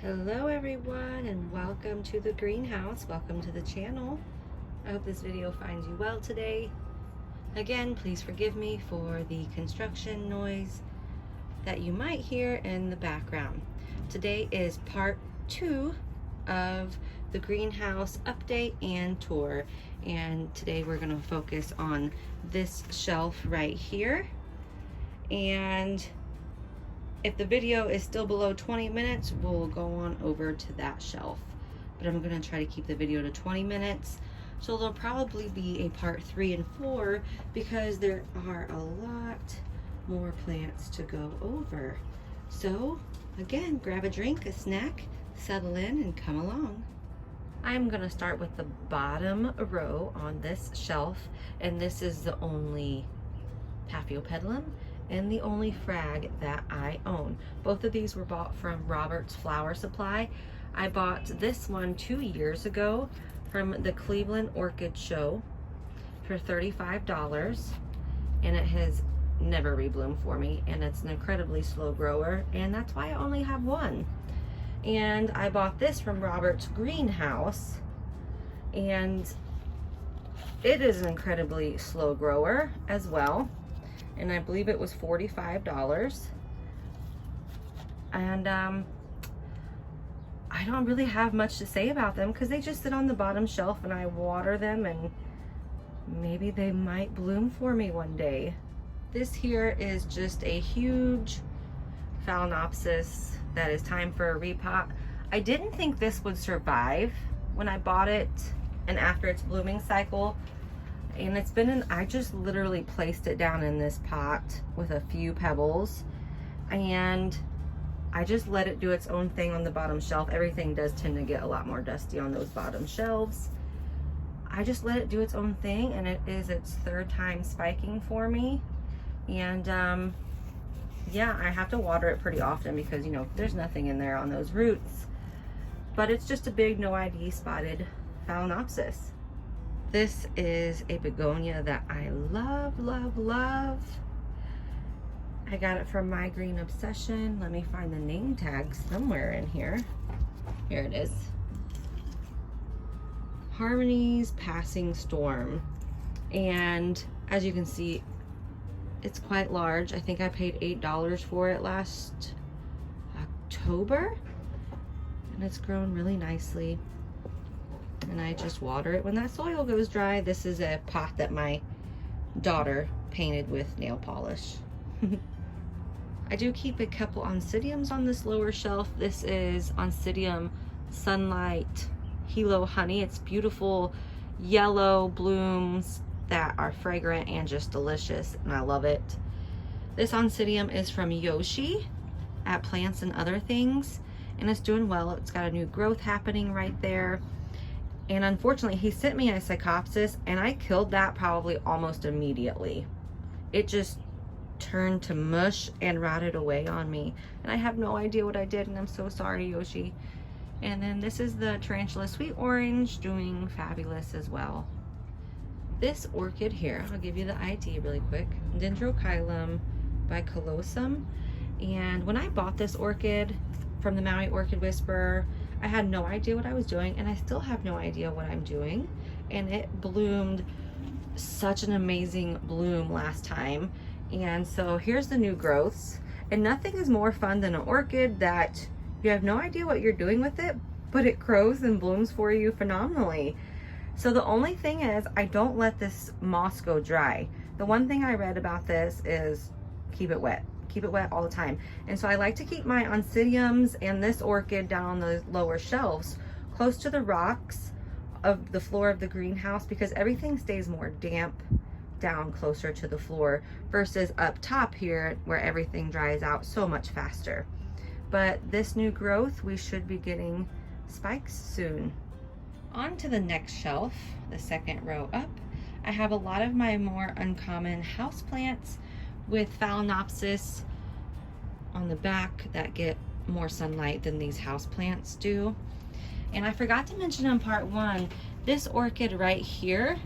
Hello everyone and welcome to the greenhouse. Welcome to the channel. I hope this video finds you well today. Again, please forgive me for the construction noise that you might hear in the background. Today is part 2 of the greenhouse update and tour, and today we're going to focus on this shelf right here. And if the video is still below 20 minutes, we'll go on over to that shelf. But I'm gonna try to keep the video to 20 minutes. So there'll probably be a part 3 and 4 because there are a lot more plants to go over. So again, grab a drink, a snack, settle in and come along. I'm gonna start with the bottom row on this shelf, and this is the only Paphiopedilum and the only frag that I own. Both of these were bought from Robert's Flower Supply. I bought this one 2 years ago from the Cleveland Orchid Show for $35, and it has never rebloomed for me, and it's an incredibly slow grower, and that's why I only have one. And I bought this from Robert's Greenhouse, and it is an incredibly slow grower as well. And I believe it was $45. And I don't really have much to say about them because they just sit on the bottom shelf and I water them, and maybe they might bloom for me one day. This here is just a huge Phalaenopsis that is time for a repot. I didn't think this would survive when I bought it and after its blooming cycle. And it's been in, I just literally placed it down in this pot with a few pebbles, and I just let it do its own thing on the bottom shelf. Everything does tend to get a lot more dusty on those bottom shelves. I just let it do its own thing, and it is its 3rd time spiking for me. And yeah, I have to water it pretty often because, you know, there's nothing in there on those roots. But it's just a big no ID spotted Phalaenopsis. This is a begonia that I love, love, love. I got it from My Green Obsession. Let me find the name tag somewhere in here. Here it is. Harmony's Passing Storm. And as you can see, it's quite large. I think I paid $8 for it last October. And it's grown really nicely. And I just water it when that soil goes dry. This is a pot that my daughter painted with nail polish. I do keep a couple oncidiums on this lower shelf. This is Oncidium Sunlight Hilo Honey. It's beautiful yellow blooms that are fragrant and just delicious, and I love it. This oncidium is from Yoshi at Plants and Other Things, and it's doing well. It's got a new growth happening right there. And unfortunately, he sent me a Psychopsis, and I killed that probably almost immediately. It just turned to mush and rotted away on me. And I have no idea what I did, and I'm so sorry, Yoshi. And then this is the Tarantula Sweet Orange, doing fabulous as well. This orchid here, I'll give you the ID really quick. Dendrochilum bicolosum. And when I bought this orchid from the Maui Orchid Whisperer, I had no idea what I was doing, and I still have no idea what I'm doing. And it bloomed such an amazing bloom last time. And so here's the new growths. And nothing is more fun than an orchid that you have no idea what you're doing with it, but it grows and blooms for you phenomenally. So the only thing is, I don't let this moss go dry. The one thing I read about this is keep it wet. Keep it wet all the time. And so I like to keep my oncidiums and this orchid down on the lower shelves close to the rocks of the floor of the greenhouse, because everything stays more damp down closer to the floor versus up top here where everything dries out so much faster. But this new growth, we should be getting spikes soon. On to the next shelf, the 2nd row up, I have a lot of my more uncommon houseplants with Phalaenopsis on the back that get more sunlight than these house plants do. And I forgot to mention in part 1, this orchid right here,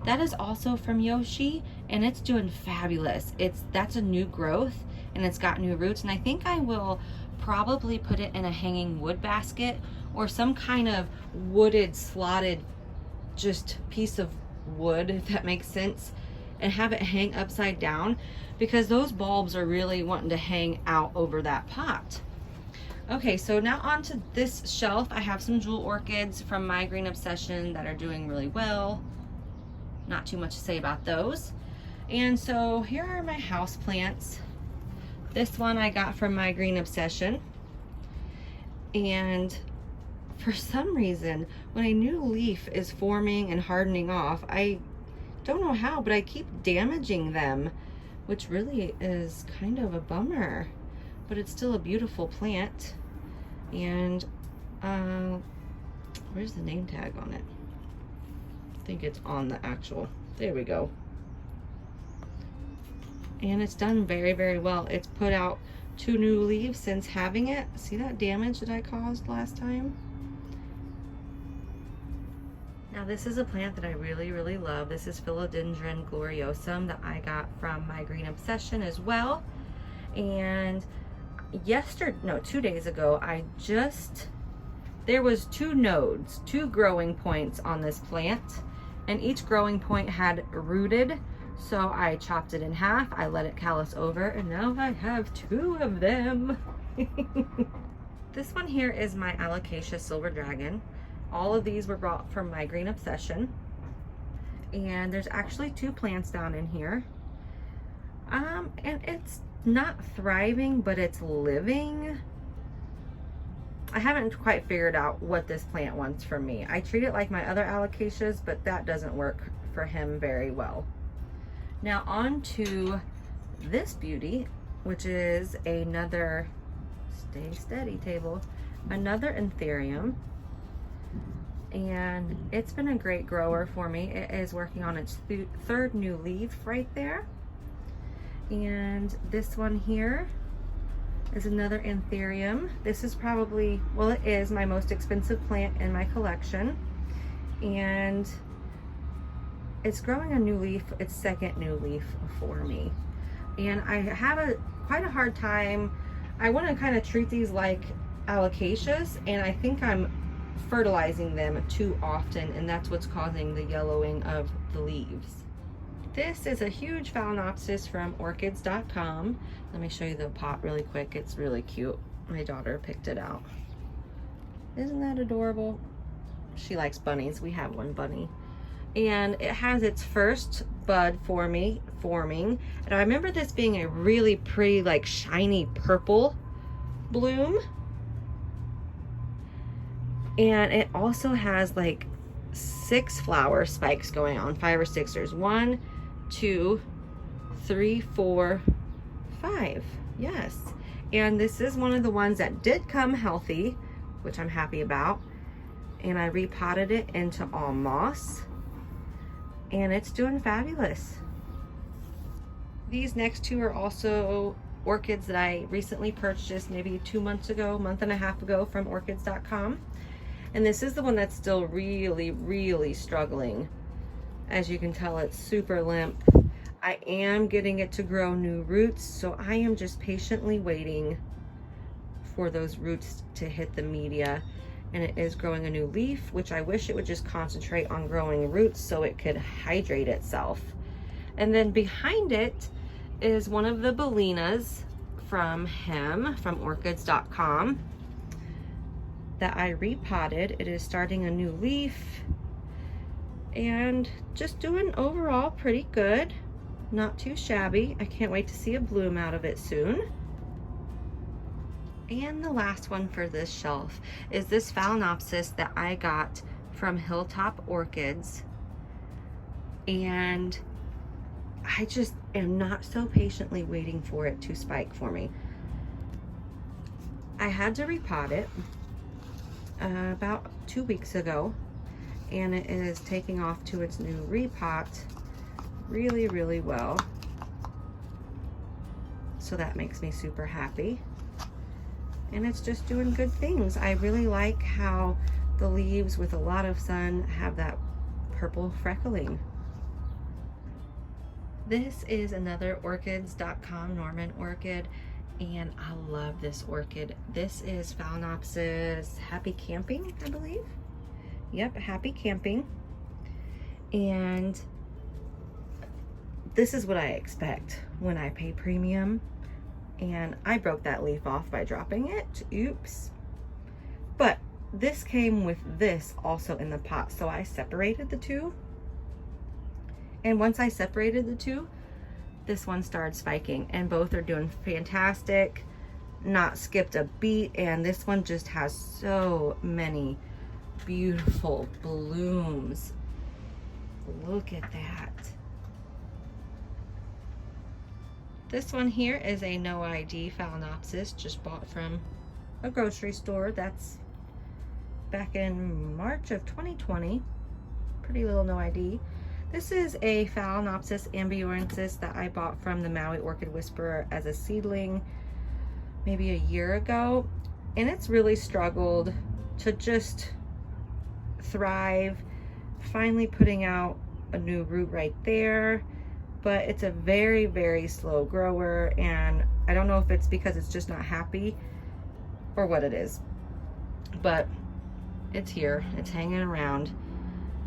that is also from Yoshi, and it's doing fabulous. That's a new growth, and it's got new roots, and I think I will probably put it in a hanging wood basket or some kind of wooded, slotted, just piece of wood, if that makes sense, and have it hang upside down, because those bulbs are really wanting to hang out over that pot. Okay, so now onto this shelf. I have some jewel orchids from My Green Obsession that are doing really well. Not too much to say about those. And so here are my house plants. This one I got from My Green Obsession. And for some reason, when a new leaf is forming and hardening off, I don't know how, but I keep damaging them, which really is kind of a bummer. But it's still a beautiful plant. And where's the name tag on it? I think it's on the actual, there we go. And it's done very, very well. It's put out 2 new leaves since having it. See that damage that I caused last time? Now this is a plant that I really, really love. This is Philodendron gloriosum that I got from My Green Obsession as well. And 2 days ago, there was 2 nodes, 2 growing points on this plant, and each growing point had rooted. So I chopped it in half, I let it callus over, and now I have 2 of them. This one here is my Alocasia Silver Dragon. All of these were brought from My Green Obsession. And there's actually 2 plants down in here. And it's not thriving, but it's living. I haven't quite figured out what this plant wants from me. I treat it like my other Alocasias, but that doesn't work for him very well. Now on to this beauty, which is another, stay steady table, another Anthurium. And it's been a great grower for me. It is working on its 3rd new leaf right there. And this one here is another Anthurium. This is probably, well, it is my most expensive plant in my collection. And it's growing a new leaf, its 2nd new leaf for me. And I have quite a hard time. I want to kind of treat these like Alocasias, and I think I'm fertilizing them too often, and that's what's causing the yellowing of the leaves. This is a huge Phalaenopsis from Orchids.com. Let me show you the pot really quick. It's really cute. My daughter picked it out. Isn't that adorable? She likes bunnies. We have one bunny. And it has its first bud forming. And I remember this being a really pretty, like, shiny purple bloom. And it also has like 6 flower spikes going on, 5 or 6. There's 1, 2, 3, 4, 5. Yes. And this is one of the ones that did come healthy, which I'm happy about. And I repotted it into all moss. And it's doing fabulous. These next 2 are also orchids that I recently purchased maybe 2 months ago, month and a half ago from Orchids.com. And this is the one that's still really, really struggling. As you can tell, it's super limp. I am getting it to grow new roots, so I am just patiently waiting for those roots to hit the media. And it is growing a new leaf, which I wish it would just concentrate on growing roots so it could hydrate itself. And then behind it is one of the Bellinas from him, from Orchids.com, that I repotted. It is starting a new leaf and just doing overall pretty good. Not too shabby. I can't wait to see a bloom out of it soon. And the last one for this shelf is this Phalaenopsis that I got from Hilltop Orchids. And I just am not so patiently waiting for it to spike for me. I had to repot it about 2 weeks ago, and it is taking off to its new repot really, really well. So that makes me super happy. And it's just doing good things. I really like how the leaves with a lot of sun have that purple freckling. This is another Orchids.com Norman orchid, And I love this orchid. This is Phalaenopsis Happy Camping, I believe. Yep, Happy Camping. And this is what I expect when I pay premium. And I broke that leaf off by dropping it. Oops. But this came with this also in the pot, so I separated the two. And once I separated the two, this one started spiking, and both are doing fantastic, not skipped a beat. And this one just has so many beautiful blooms. Look at that. This one here is a no ID Phalaenopsis, just bought from a grocery store. That's back in March of 2020. Pretty little no ID. This is a Phalaenopsis ambiorensis that I bought from the Maui Orchid Whisperer as a seedling maybe a year ago. And it's really struggled to just thrive. Finally putting out a new root right there. But it's a very, very slow grower. And I don't know if it's because it's just not happy or what it is. But it's here. It's hanging around.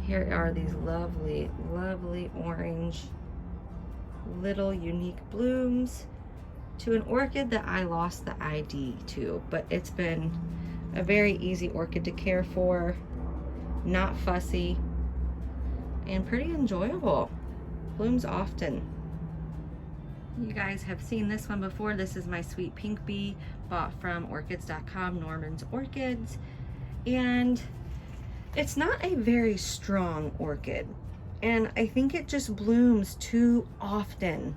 Here are these lovely, lovely orange little unique blooms to an orchid that I lost the ID to, but it's been a very easy orchid to care for, not fussy, and pretty enjoyable. Blooms often. You guys have seen this one before. This is my sweet pink bee, bought from Orchids.com, Norman's Orchids, and it's not a very strong orchid, and I think it just blooms too often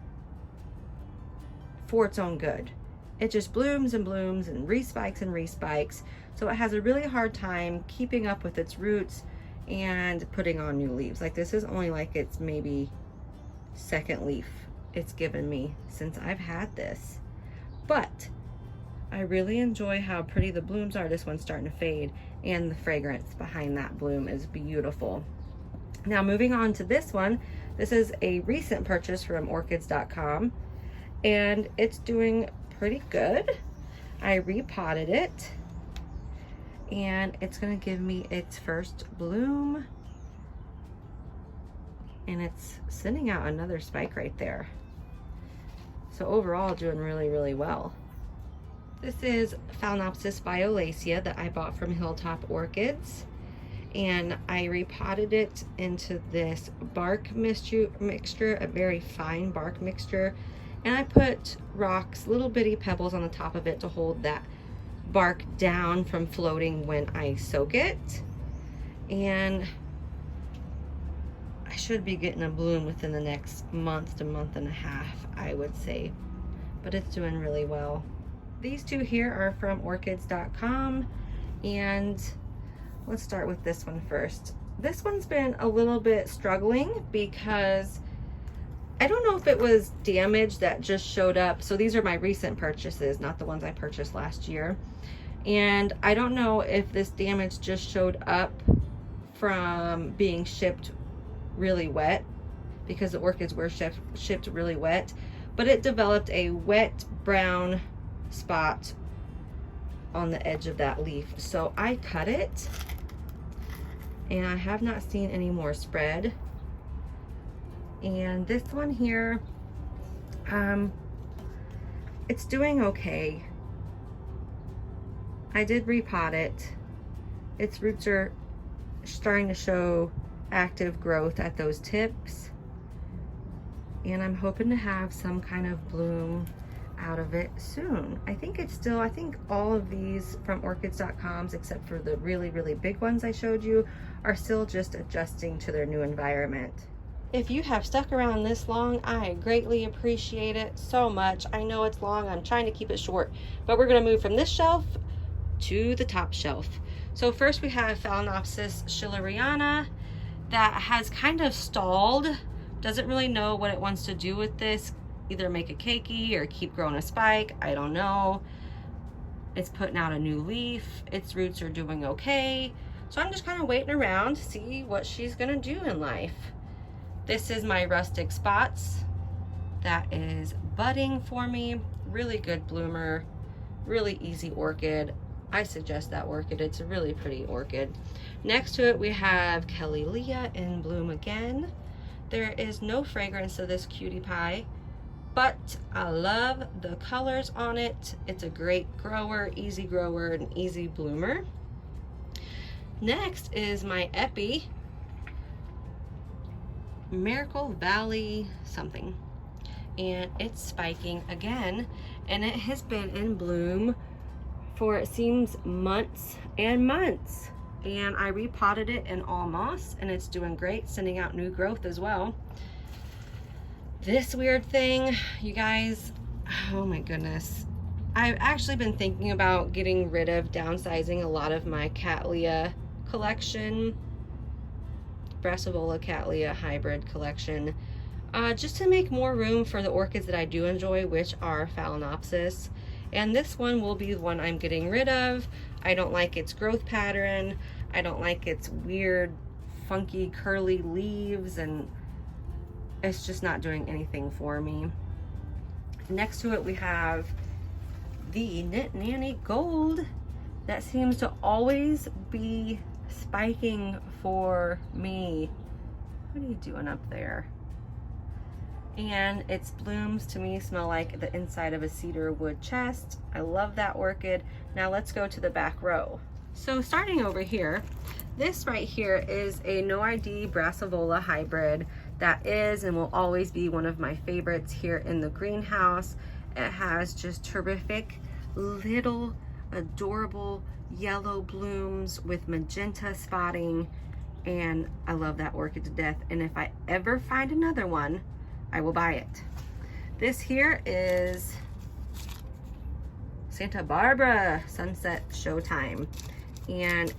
for its own good. It just blooms and blooms and respikes and respikes, so it has a really hard time keeping up with its roots and putting on new leaves. Like, this is only like its maybe second leaf it's given me since I've had this, but I really enjoy how pretty the blooms are. This one's starting to fade, and the fragrance behind that bloom is beautiful. Now moving on to this one. This is a recent purchase from Orchids.com, and it's doing pretty good. I repotted it, and it's gonna give me its first bloom, and it's sending out another spike right there. So overall, doing really, really well. This is Phalaenopsis violacea that I bought from Hilltop Orchids, and I repotted it into this bark mixture, a very fine bark mixture, and I put rocks, little bitty pebbles on the top of it to hold that bark down from floating when I soak it. And I should be getting a bloom within the next month to month and a half, I would say, but it's doing really well. These two here are from Orchids.com, and let's start with this one first. This one's been a little bit struggling because I don't know if it was damage that just showed up. So these are my recent purchases, not the ones I purchased last year. And I don't know if this damage just showed up from being shipped really wet, because the orchids were shipped really wet, but it developed a wet brown spot on the edge of that leaf. So I cut it, and I have not seen any more spread. And this one here, it's doing okay. I did repot it. Its roots are starting to show active growth at those tips, and I'm hoping to have some kind of bloom out of it soon. I think all of these from Orchids.com, except for the really, really big ones I showed you, are still just adjusting to their new environment. If you have stuck around this long, I greatly appreciate it so much. I know it's long, I'm trying to keep it short, but we're gonna move from this shelf to the top shelf. So first we have Phalaenopsis schilleriana that has kind of stalled, doesn't really know what it wants to do with this, either make a keiki or keep growing a spike, I don't know. It's putting out a new leaf, its roots are doing okay, so I'm just kind of waiting around to see what she's gonna do in life. This is my rustic spots that is budding for me. really good bloomer, really easy orchid. I suggest that orchid. It's a really pretty orchid. Next to it we have Cattleya in bloom again. There is no fragrance to this cutie pie, but I love the colors on it. It's a great grower, and easy bloomer. Next is my Epi, Miracle Valley something, and it's spiking again, and it has been in bloom for, it seems, months and months. And I repotted it in all moss, and it's doing great, sending out new growth as well. This weird thing, you guys, oh my goodness. I've actually been thinking about getting rid of, downsizing a lot of my Cattleya collection, Brassavola Cattleya hybrid collection, just to make more room for the orchids that I do enjoy, which are Phalaenopsis. And this one will be the one I'm getting rid of. I don't like its growth pattern. I don't like its weird, funky, curly leaves, and it's just not doing anything for me. Next to it we have the Knit Nanny Gold that seems to always be spiking for me. What are you doing up there? And its blooms to me smell like the inside of a cedar wood chest. I love that orchid. Now let's go to the back row. So starting over here, this right here is a no ID Brassavola hybrid that is and will always be one of my favorites here in the greenhouse. It has just terrific little adorable yellow blooms with magenta spotting, and I love that orchid to death. And if I ever find another one, I will buy it. This here is Santa Barbara Sunset Showtime, and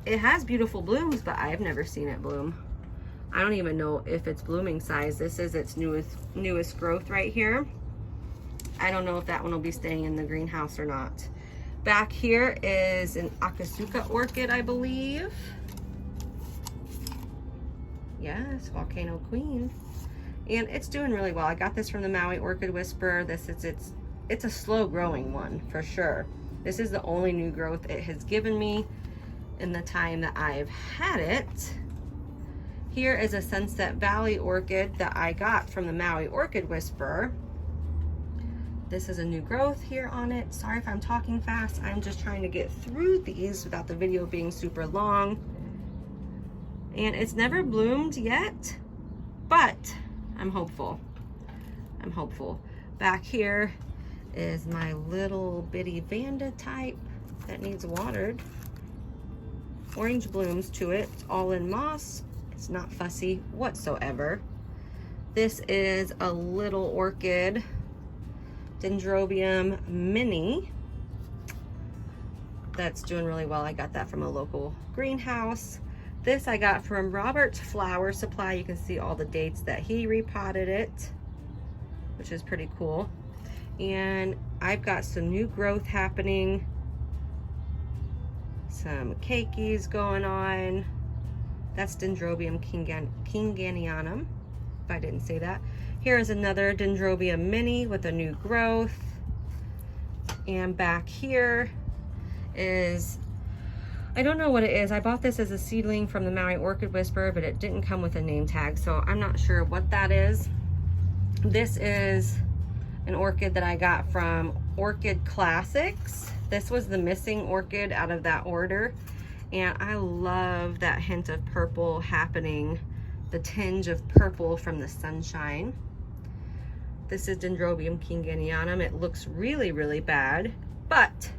it has beautiful blooms, but I've never seen it bloom. I don't even know if it's blooming size. This is its newest growth right here. I don't know if that one will be staying in the greenhouse or not. Back here is an Akasuka orchid, I believe. Yes, Volcano Queen. And it's doing really well. I got this from the Maui Orchid Whisperer. It's a slow growing one for sure. This is the only new growth it has given me in the time that I've had it. Here is a Sunset Valley orchid that I got from the Maui Orchid Whisperer. This is a new growth here on it. Sorry if I'm talking fast. I'm just trying to get through these without the video being super long. And it's never bloomed yet, but I'm hopeful. I'm hopeful. Back here is my little bitty Vanda type that needs watered. Orange blooms to it. It's all in moss. It's not fussy whatsoever. This is a little orchid, Dendrobium Mini, that's doing really well. I got that from a local greenhouse. This I got from Robert's Flower Supply. You can see all the dates that he repotted it, which is pretty cool. And I've got some new growth happening, some keikis going on. That's Dendrobium kinganianum, if I didn't say that. Here is another Dendrobium Mini with a new growth. And back here is, I don't know what it is. I bought this as a seedling from the Maui Orchid Whisperer, but it didn't come with a name tag, so I'm not sure what that is. This is an orchid that I got from Orchid Classics. This was the missing orchid out of that order, and I love that hint of purple happening, the tinge of purple from the sunshine. This is Dendrobium kinganianum. It looks really, really bad, but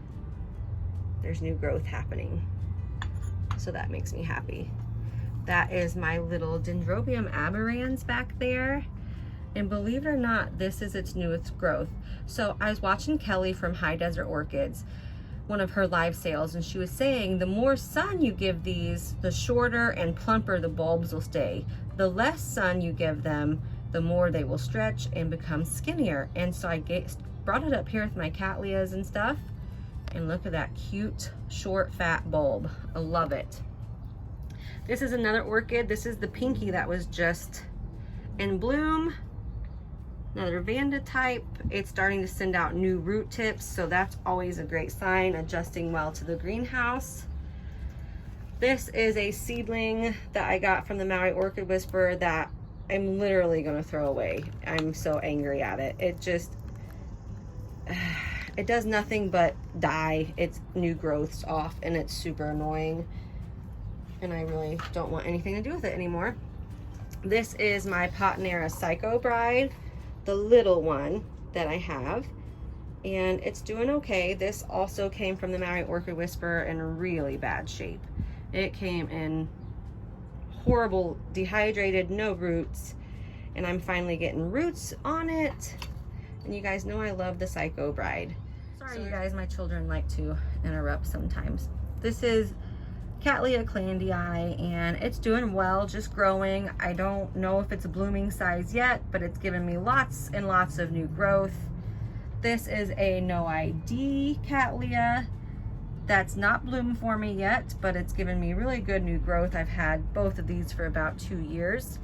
there's new growth happening, so that makes me happy. That is my little Dendrobium aberrans back there. And believe it or not, this is its newest growth. So I was watching Kelly from High Desert Orchids, one of her live sales, and she was saying the more sun you give these, the shorter and plumper the bulbs will stay. The less sun you give them, the more they will stretch and become skinnier. And so I brought it up here with my Cattleyas and stuff, and look at that cute, short, fat bulb. I love it. This is another orchid. This is the pinky that was just in bloom. Another Vanda type. It's starting to send out new root tips, so that's always a great sign, adjusting well to the greenhouse. This is a seedling that I got from the Maui Orchid Whisperer that I'm literally gonna throw away. I'm so angry at it. It just, it does nothing but die its new growths off, and it's super annoying. And I really don't want anything to do with it anymore. This is my Potnera Psycho Bride, the little one that I have, and it's doing okay. This also came from the Maui Orchid Whisperer in really bad shape. It came in horrible, dehydrated, no roots, and I'm finally getting roots on it. And you guys know I love the Psycho Bride. Sorry you guys, my children like to interrupt sometimes. This is Cattleya Cattleya, and it's doing well, just growing. I don't know if it's a blooming size yet, but it's given me lots and lots of new growth. This is a no ID Cattleya that's not bloomed for me yet, but it's given me really good new growth. I've had both of these for about 2 years.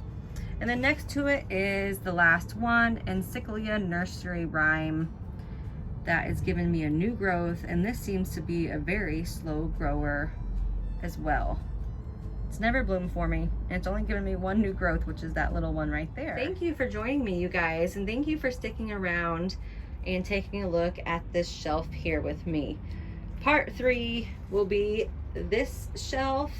And then next to it is the last one, Encyclia Nursery Rhyme, that is giving me a new growth, and this seems to be a very slow grower as well. It's never bloomed for me, and it's only given me one new growth, which is that little one right there. Thank you for joining me, you guys, and thank you for sticking around and taking a look at this shelf here with me. Part 3 will be this shelf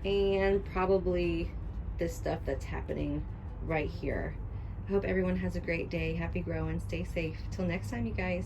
and probably this stuff that's happening right here. I hope everyone has a great day. Happy growing, stay safe. Till next time, you guys.